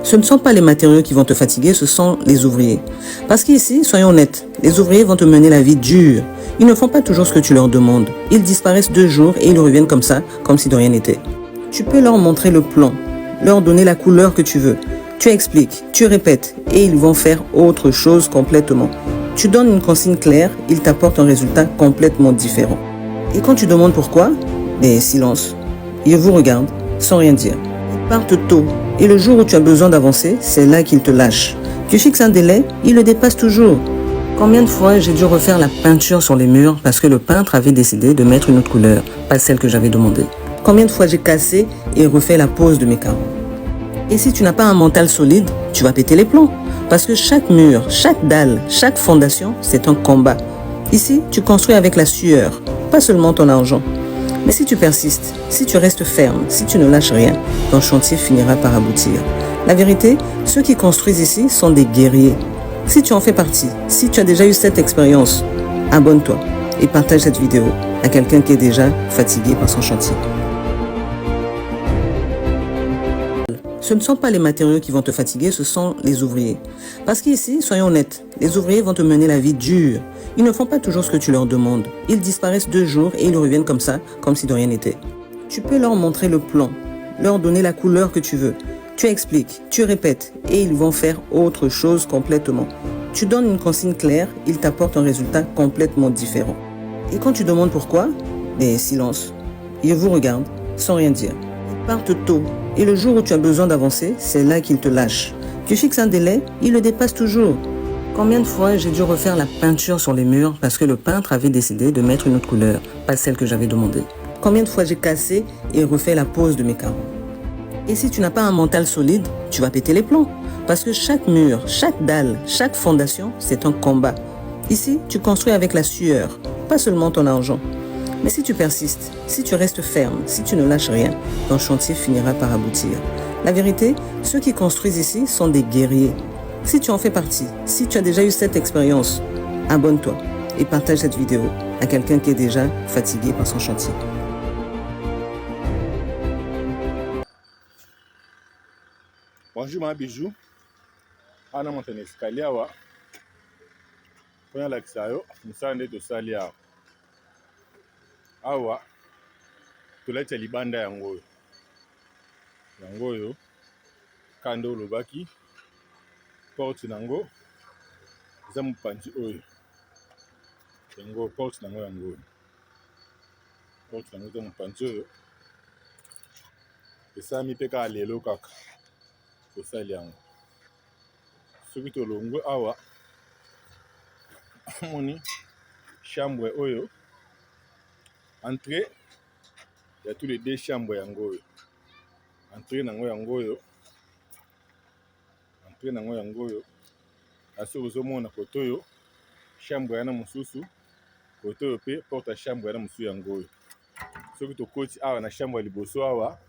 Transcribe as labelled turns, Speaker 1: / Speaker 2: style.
Speaker 1: Ce ne sont pas les matériaux qui vont te fatiguer, ce sont les ouvriers. Parce qu'ici, soyons honnêtes, les ouvriers vont te mener la vie dure. Ils ne font pas toujours ce que tu leur demandes. Ils disparaissent 2 jours et ils reviennent comme ça, comme si de rien n'était. Tu peux leur montrer le plan, leur donner la couleur que tu veux. Tu expliques, tu répètes et ils vont faire autre chose complètement. Tu donnes une consigne claire, ils t'apportent un résultat complètement différent. Et quand tu demandes pourquoi, silence. Ils vous regardent sans rien dire. Ils partent tôt. Et le jour où tu as besoin d'avancer, c'est là qu'ils te lâchent. Tu fixes un délai, ils le dépassent toujours. Combien de fois j'ai dû refaire la peinture sur les murs parce que le peintre avait décidé de mettre une autre couleur, pas celle que j'avais demandée. Combien de fois j'ai cassé et refait la pose de mes carreaux. Et si tu n'as pas un mental solide, tu vas péter les plombs. Parce que chaque mur, chaque dalle, chaque fondation, c'est un combat. Ici, tu construis avec la sueur, pas seulement ton argent. Mais si tu persistes, si tu restes ferme, si tu ne lâches rien, ton chantier finira par aboutir. La vérité, ceux qui construisent ici sont des guerriers. Si tu en fais partie, si tu as déjà eu cette expérience, abonne-toi et partage cette vidéo à quelqu'un qui est déjà fatigué par son chantier. Ce ne sont pas les matériaux qui vont te fatiguer, ce sont les ouvriers. Parce qu'ici, soyons honnêtes, les ouvriers vont te mener la vie dure. Ils ne font pas toujours ce que tu leur demandes. Ils disparaissent 2 jours et ils reviennent comme ça, comme si de rien n'était. Tu peux leur montrer le plan, leur donner la couleur que tu veux. Tu expliques, tu répètes et ils vont faire autre chose complètement. Tu donnes une consigne claire, ils t'apportent un résultat complètement différent. Et quand tu demandes pourquoi, silence. Ils vous regardent sans rien dire. Ils partent tôt. Et le jour où tu as besoin d'avancer, c'est là qu'ils te lâchent. Tu fixes un délai, ils le dépassent toujours. Combien de fois j'ai dû refaire la peinture sur les murs parce que le peintre avait décidé de mettre une autre couleur, pas celle que j'avais demandée. Combien de fois j'ai cassé et refait la pose de mes carreaux. Et si tu n'as pas un mental solide, tu vas péter les plombs. Parce que chaque mur, chaque dalle, chaque fondation, c'est un combat. Ici, tu construis avec la sueur, pas seulement ton argent. Mais si tu persistes, si tu restes ferme, si tu ne lâches rien, ton chantier finira par aboutir. La vérité, ceux qui construisent ici sont des guerriers. Si tu en fais partie, si tu as déjà eu cette expérience, abonne-toi et partage cette vidéo à quelqu'un qui est déjà fatigué par son chantier.
Speaker 2: Bonjour ma bijou. Ana montana escalier awa. Pona lakisa yo, musala nde tosali awa. Awa tolati ya libanda yango oyo. Yango oyo kando olobaki porte nango eza mopanzi oyo. Yango porte nango yango oyo. Porte nango eza mopanzi oyo. Esami mpe kaka lelo kaka tosali yango. Soki tolongwe awa moni chambre oyo entrée ya tous les 2 chambres yango oyo. Entrée nango yango oyo. Entrée nango yango oyo. Asi ozomona koto oyo chambre yana mosusu, koto oyo pe porte ya chambre yana mosusu yango oyo. Soki tokoti awa na chambre ya liboso awa